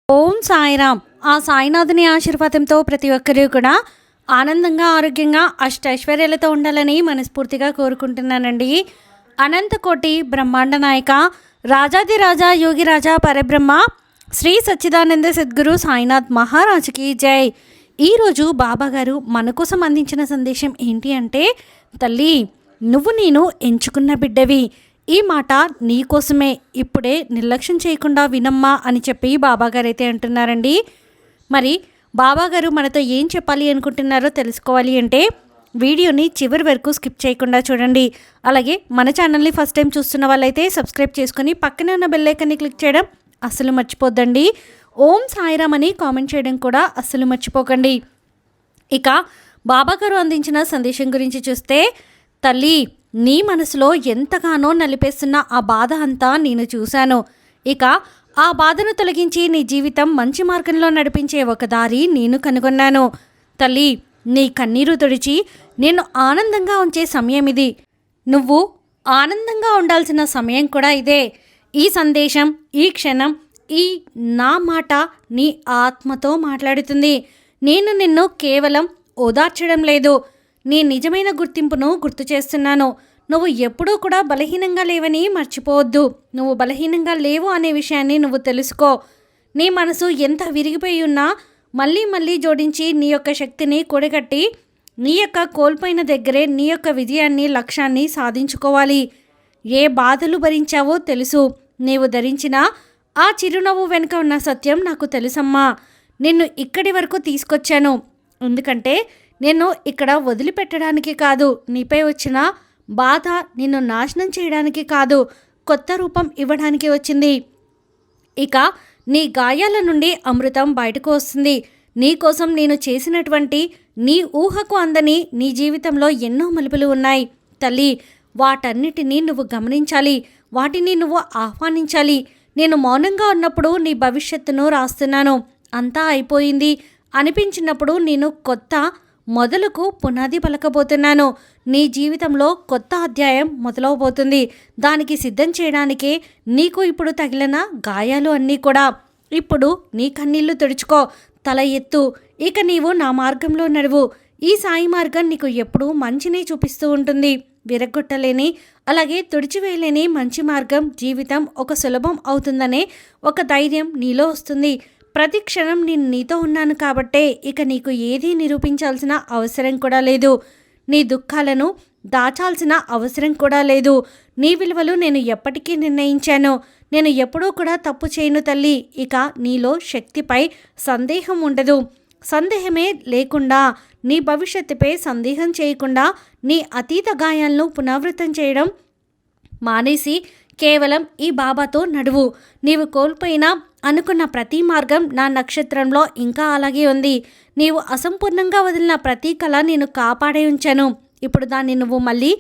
ఓం సాయిరామ్. ఆ సాయినాథుని ఆశీర్వాదంతో ప్రతి ఒక్కరూ కూడా ఆనందంగా, ఆరోగ్యంగా, అష్టైశ్వర్యాలతో ఉండాలని మనస్ఫూర్తిగా కోరుకుంటున్నానండి. అనంతకోటి బ్రహ్మాండ నాయక, రాజాదిరాజా, యోగిరాజా, పరబ్రహ్మ, శ్రీ సచ్చిదానంద సద్గురు సాయినాథ్ మహారాజుకి జై. ఈరోజు బాబాగారు మన కోసం అందించిన సందేశం ఏంటి అంటే, తల్లి నువ్వు నేను ఎంచుకున్న బిడ్డవి, ఈ మాట నీకోసమే, ఇప్పుడే నిర్లక్ష్యం చేయకుండా వినమ్మా అని చెప్పి బాబాగారు అయితే అంటున్నారండి. మరి బాబాగారు మనతో ఏం చెప్పాలి అనుకుంటున్నారో తెలుసుకోవాలి అంటే వీడియోని చివరి వరకు స్కిప్ చేయకుండా చూడండి. అలాగే మన ఛానల్ని ఫస్ట్ టైం చూస్తున్న వాళ్ళైతే సబ్స్క్రైబ్ చేసుకుని పక్కనే ఉన్న బెల్ ఐకాన్ని క్లిక్ చేయడం అస్సలు మర్చిపోద్దండి. ఓం సాయిరామ్ అని కామెంట్ చేయడం కూడా అస్సలు మర్చిపోకండి. ఇక బాబాగారు అందించిన సందేశం గురించి చూస్తే, తల్లి నీ మనసులో ఎంతగానో నలిపేస్తున్న ఆ బాధ అంతా నేను చూశాను. ఇక ఆ బాధను తొలగించి నీ జీవితం మంచి మార్గంలో నడిపించే ఒక దారి నేను కనుగొన్నాను. తల్లి నీ కన్నీరు తుడిచి నేను ఆనందంగా ఉంచే సమయం ఇది. నువ్వు ఆనందంగా ఉండాల్సిన సమయం కూడా ఇదే. ఈ సందేశం, ఈ క్షణం, ఈ నా మాట నీ ఆత్మతో మాట్లాడుతుంది. నేను నిన్ను కేవలం ఓదార్చడం లేదు, నీ నిజమైన గుర్తింపును గుర్తు చేస్తున్నాను. నువ్వు ఎప్పుడూ కూడా బలహీనంగా లేవని మర్చిపోవద్దు. నువ్వు బలహీనంగా లేవు అనే విషయాన్ని నువ్వు తెలుసుకో. నీ మనసు ఎంత విరిగిపోయి ఉన్నా మళ్ళీ మళ్ళీ జోడించి నీ యొక్క శక్తిని కూడగట్టి నీ యొక్క కోల్పోయిన దగ్గరే నీ యొక్క విజయాన్ని, లక్ష్యాన్ని సాధించుకోవాలి. ఏ బాధలు భరించావో తెలుసు. నీవు ధరించిన ఆ చిరునవ్వు వెనుక ఉన్న సత్యం నాకు తెలుసమ్మా. నిన్ను ఇక్కడి వరకు తీసుకొచ్చాను ఎందుకంటే నేను ఇక్కడ వదిలిపెట్టడానికి కాదు, నీపై వచ్చిన బాధ నిన్ను నాశనం చేయడానికి కాదు, కొత్త రూపం ఇవ్వడానికి వచ్చింది. ఇక నీ గాయాల నుండి అమృతం బయటకు వస్తుంది. నీ కోసం నేను చేసినటువంటి నీ ఊహకు అందని నీ జీవితంలో ఎన్నో మలుపులు ఉన్నాయి తల్లి. వాటన్నిటినీ నువ్వు గమనించాలి, వాటిని నువ్వు ఆహ్వానించాలి. నేను మౌనంగా ఉన్నప్పుడు నీ భవిష్యత్తును రాస్తున్నాను. అంతా అయిపోయింది అనిపించినప్పుడు నేను కొత్త మొదలుకు పునాది పలకబోతున్నాను. నీ జీవితంలో కొత్త అధ్యాయం మొదలవబోతుంది. దానికి సిద్ధం చేయడానికే నీకు ఇప్పుడు తగిలిన గాయాలు అన్నీ కూడా. ఇప్పుడు నీ కన్నీళ్లు తుడుచుకో, తల ఎత్తు. ఇక నీవు నా మార్గంలో నడువు. ఈ సాయి మార్గం నీకు ఎప్పుడూ మంచినే చూపిస్తూ ఉంటుంది. విరగొట్టలేని, అలాగే తుడిచివేయలేని మంచి మార్గం. జీవితం ఒక సులభం అవుతుందనే ఒక ధైర్యం నీలో వస్తుంది. ప్రతి క్షణం నేను నీతో ఉన్నాను కాబట్టే ఇక నీకు ఏదీ నిరూపించాల్సిన అవసరం కూడా లేదు. నీ దుఃఖాలను దాచాల్సిన అవసరం కూడా లేదు. నీ విలువలు నేను ఎప్పటికీ నిర్ణయించాను. నేను ఎప్పుడూ కూడా తప్పు చేయను తల్లి. ఇక నీలో శక్తిపై సందేహం ఉండదు. సందేహమే లేకుండా, నీ భవిష్యత్తుపై సందేహం చేయకుండా నీ అతీత గాయాలను పునరావృతం చేయడం మానేసి కేవలం ఈ బాబాతో నడువు. నీవు కోల్పోయినా అనుకున్న ప్రతి మార్గం నా నక్షత్రంలో ఇంకా అలాగే ఉంది. నీవు అసంపూర్ణంగా వదిలిన ప్రతి కళ నేను కాపాడే ఉంచాను. ఇప్పుడు దాన్ని నువ్వు మళ్ళీ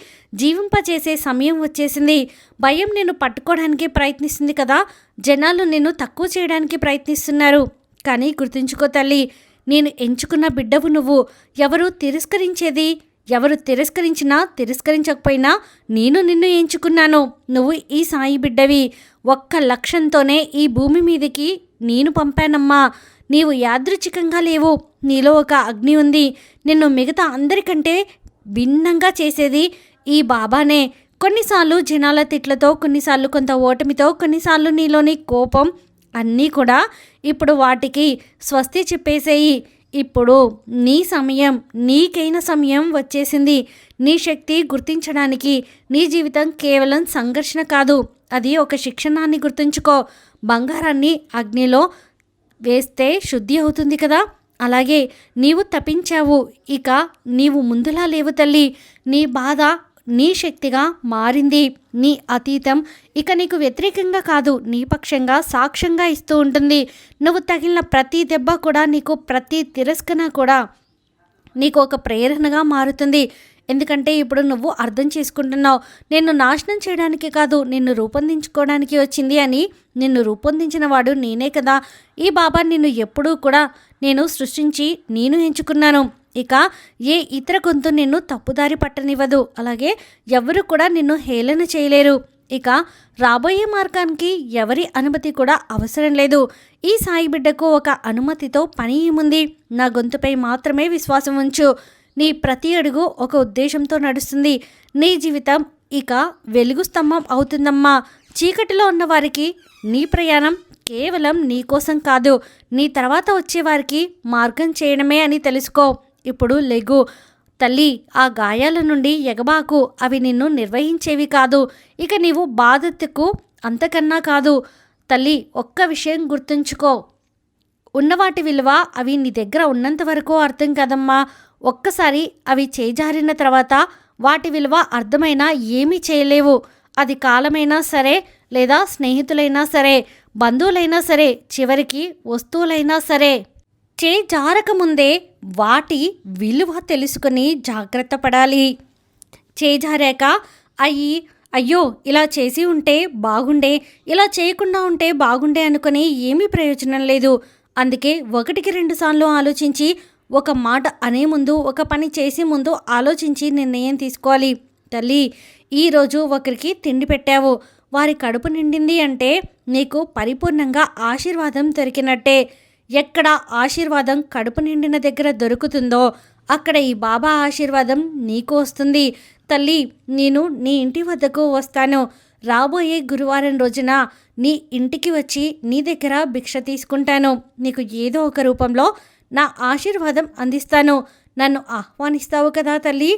జీవింపచేసే సమయం వచ్చేసింది. భయం నేను పట్టుకోవడానికి ప్రయత్నిస్తుంది కదా, జనాలు నిన్ను తక్కువ చేయడానికి ప్రయత్నిస్తున్నారు. కానీ గుర్తుంచుకో తల్లి, నేను ఎంచుకున్న బిడ్డవు నువ్వు. ఎవరు తిరస్కరించేది, ఎవరు తిరస్కరించినా తిరస్కరించకపోయినా నేను నిన్ను ఎంచుకున్నాను. నువ్వు ఈ సాయి బిడ్డవి. ఒక్క లక్ష్యంతోనే ఈ భూమి మీదకి నేను పంపానమ్మా. నీవు యాదృచ్ఛికంగా లేవు. నీలో ఒక అగ్ని ఉంది. నిన్ను మిగతా అందరికంటే భిన్నంగా చేసేది ఈ బాబానే. కొన్నిసార్లు జనాల తిట్లతో, కొన్నిసార్లు కొంత ఓటమితో, కొన్నిసార్లు నీలోని కోపం అన్నీ కూడా ఇప్పుడు వాటికి స్వస్తి చెప్పేసేయి. ఇప్పుడు నీ సమయం, నీకైన సమయం వచ్చేసింది. నీ శక్తి గుర్తించడానికి. నీ జీవితం కేవలం సంఘర్షణ కాదు, అది ఒక శిక్షణాన్ని గుర్తుంచుకో. బంగారాన్ని అగ్నిలో వేస్తే శుద్ధి అవుతుంది కదా, అలాగే నీవు తప్పించావు. ఇక నీవు ముందులా లేవు తల్లి. నీ బాధ నీ శక్తిగా మారింది. నీ అతీతం ఇక నీకు వ్యతిరేకంగా కాదు, నీ పక్షంగా సాక్ష్యంగా ఇస్తూ ఉంటుంది. నువ్వు తగిలిన ప్రతి దెబ్బ కూడా, నీకు ప్రతి తిరస్కరణ కూడా నీకు ఒక ప్రేరణగా మారుతుంది. ఎందుకంటే ఇప్పుడు నువ్వు అర్థం చేసుకుంటున్నావు, నిన్ను నాశనం చేయడానికి కాదు, నిన్ను రూపొందించుకోవడానికి వచ్చింది అని. నిన్ను రూపొందించిన వాడు నేనే కదా. ఈ బాబా నిన్ను ఎప్పుడూ కూడా నేను సృష్టించి నేను ఎంచుకున్నాను. ఇక ఏ ఇతర గొంతు నిన్ను తప్పుదారి పట్టనివ్వదు. అలాగే ఎవరు కూడా నిన్ను హేళన చేయలేరు. ఇక రాబోయే మార్గానికి ఎవరి అనుమతి కూడా అవసరం లేదు. ఈ సాయి బిడ్డకు ఒక అనుమతితో పని ఏముంది? నా గొంతుపై మాత్రమే విశ్వాసం ఉంచు. నీ ప్రతి అడుగు ఒక ఉద్దేశంతో నడుస్తుంది. నీ జీవితం ఇక వెలుగు స్తంభం అవుతుందమ్మా. చీకటిలో ఉన్న వారికి నీ ప్రయాణం కేవలం నీ కోసం కాదు, నీ తర్వాత వచ్చేవారికి మార్గం చేయడమే అని తెలుసుకో. ఇప్పుడు లెగు తల్లి, ఆ గాయాల నుండి ఎగబాకు. అవి నిన్ను నిర్వహించేవి కాదు. ఇక నీవు బాధకు అంతకన్నా కాదు. తల్లి, ఒక్క విషయం గుర్తుంచుకో, ఉన్నవాటి విలువ అవి నీ దగ్గర ఉన్నంత వరకు అర్థం కదమ్మా. ఒక్కసారి అవి చేజారిన తర్వాత వాటి విలువ అర్థమైనా ఏమీ చేయలేవు. అది కాలమైనా సరే, లేదా స్నేహితులైనా సరే, బంధువులైనా సరే, చివరికి వస్తువులైనా సరే. చేజారకముందే వాటి విలువ తెలుసుకుని జాగ్రత్త పడాలి. చేజారాక అయ్యో ఇలా చేసి ఉంటే బాగుండే, ఇలా చేయకుండా ఉంటే బాగుండే అనుకుని ఏమీ ప్రయోజనం లేదు. అందుకే 1-2 సార్లు ఆలోచించి, ఒక మాట అనే ముందు, ఒక పని చేసే ముందు ఆలోచించి నిర్ణయం తీసుకోవాలి. తల్లి, ఈరోజు ఒకరికి తిండి పెట్టావు, వారి కడుపు నిండింది అంటే నీకు పరిపూర్ణంగా ఆశీర్వాదం దొరికినట్టే. ఎక్కడ ఆశీర్వాదం కడుపు నిండిన దగ్గర దొరుకుతుందో అక్కడ ఈ బాబా ఆశీర్వాదం నీకు వస్తుంది. తల్లి, నేను నీ ఇంటి వద్దకు వస్తాను. రాబోయే గురువారం రోజున నీ ఇంటికి వచ్చి నీ దగ్గర భిక్ష తీసుకుంటాను. నీకు ఏదో ఒక రూపంలో నా ఆశీర్వాదం అందిస్తాను. నన్ను ఆహ్వానిస్తావు కదా తల్లి?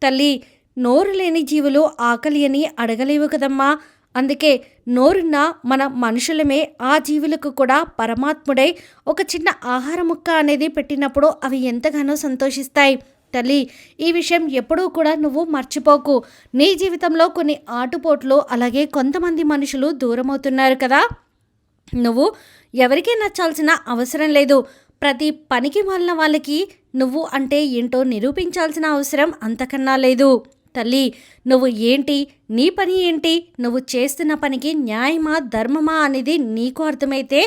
తల్లి, నోరు లేని జీవులు ఆకలి అని అడగలేవు కదమ్మా. అందుకే నోరున్న మన మనుషులమే ఆ జీవులకు కూడా పరమాత్ముడై ఒక చిన్న ఆహార ముక్క అనేది పెట్టినప్పుడు అవి ఎంతగానో సంతోషిస్తాయి. తల్లి, ఈ విషయం ఎప్పుడూ కూడా నువ్వు మర్చిపోకు. నీ జీవితంలో కొన్ని ఆటుపోట్లు, అలాగే కొంతమంది మనుషులు దూరమవుతున్నారు కదా. నువ్వు ఎవరికీ నచ్చాల్సిన అవసరం లేదు. ప్రతి పనికి మాలిన వాళ్ళకి నువ్వు అంటే ఏంటో నిరూపించాల్సిన అవసరం అంతకన్నా లేదు. తల్లి, నువ్వు ఏంటి, నీ పని ఏంటి, నువ్వు చేస్తున్న పనికి న్యాయమా ధర్మమా అనేది నీకు అర్థమైతే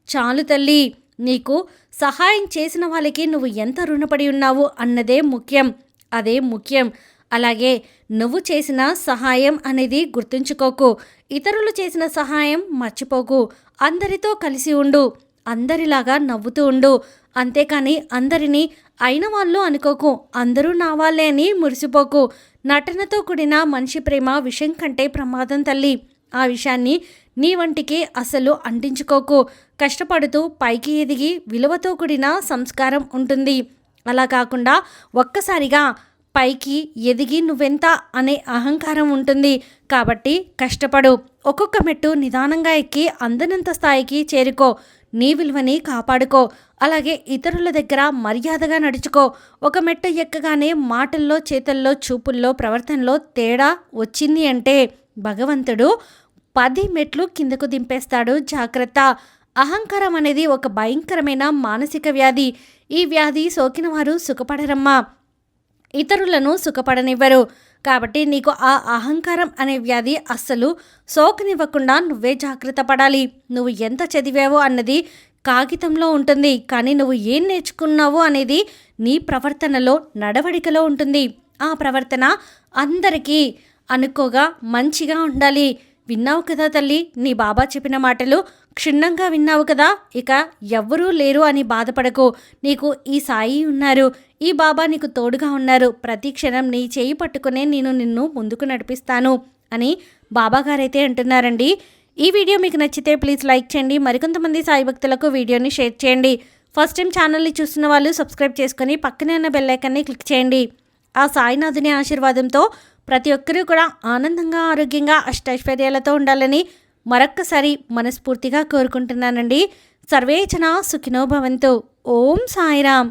చాలు తల్లి. నీకు సహాయం చేసిన వాళ్ళకి నువ్వు ఎంత రుణపడి ఉన్నావు అన్నదే ముఖ్యం. అదే ముఖ్యం. అలాగే నువ్వు చేసిన సహాయం అనేది గుర్తుంచుకోకు. ఇతరులు చేసిన సహాయం మర్చిపోకు. అందరితో కలిసి ఉండు. అందరిలాగా నవ్వుతూ ఉండు. అంతేకాని అందరినీ అయిన వాళ్ళు అనుకోకు. అందరూ నా వాళ్ళే అని మురిసిపోకు. నటనతో కూడిన మనిషి ప్రేమ విషయం కంటే ప్రమాదం తల్లి. ఆ విషయాన్ని నీ వంటికి అసలు అంటించుకోకు. కష్టపడుతూ పైకి ఎదిగి విలువతో కూడిన సంస్కారం ఉంటుంది. అలా కాకుండా ఒక్కసారిగా పైకి ఎదిగి నువ్వెంత అనే అహంకారం ఉంటుంది. కాబట్టి కష్టపడు. ఒక్కొక్క మెట్టు నిదానంగా ఎక్కి అందనంత స్థాయికి చేరుకో. నీ విలువని కాపాడుకో. అలాగే ఇతరుల దగ్గర మర్యాదగా నడుచుకో. ఒక మెట్టు ఎక్కగానే మాటల్లో, చేతల్లో, చూపుల్లో, ప్రవర్తనలో తేడా వచ్చింది అంటే భగవంతుడు 10 మెట్లు కిందకు దింపేస్తాడు. జాగ్రత్త. అహంకారం అనేది ఒక భయంకరమైన మానసిక వ్యాధి. ఈ వ్యాధి సోకిన వారు సుఖపడరమ్మా, ఇతరులను సుఖపడనివ్వరు. కాబట్టి నీకు ఆ అహంకారం అనే వ్యాధి అస్సలు సోకనివ్వకుండా నువ్వే జాగ్రత్త పడాలి. నువ్వు ఎంత చదివావో అన్నది కాగితంలో ఉంటుంది, కానీ నువ్వు ఏం నేర్చుకున్నావు అనేది నీ ప్రవర్తనలో, నడవడికలో ఉంటుంది. ఆ ప్రవర్తన అందరికీ అనుకోగా మంచిగా ఉండాలి. విన్నావు కదా తల్లి, నీ బాబా చెప్పిన మాటలు క్షుణ్ణంగా విన్నావు కదా. ఇక ఎవ్వరూ లేరు అని బాధపడకు. నీకు ఈ సాయి ఉన్నారు, ఈ బాబా నీకు తోడుగా ఉన్నారు. ప్రతి క్షణం నీ చేయి పట్టుకునే నేను నిన్ను ముందుకు నడిపిస్తాను అని బాబాగారైతే అంటున్నారండి. ఈ వీడియో మీకు నచ్చితే ప్లీజ్ లైక్ చేయండి. మరికొంతమంది సాయి భక్తులకు వీడియోని షేర్ చేయండి. ఫస్ట్ టైం ఛానల్ని చూస్తున్న వాళ్ళు సబ్స్క్రైబ్ చేసుకొని పక్కనే ఉన్న బెల్ ఐకాన్ని క్లిక్ చేయండి. ఆ సాయినాథుని ఆశీర్వాదంతో ప్రతి ఒక్కరూ కూడా ఆనందంగా, ఆరోగ్యంగా, అష్టైశ్వర్యాలతో ఉండాలని మరొక్కసారి మనస్ఫూర్తిగా కోరుకుంటున్నానండి. సర్వే జనా సుఖినో భవంతు. ఓం సాయిరామ్.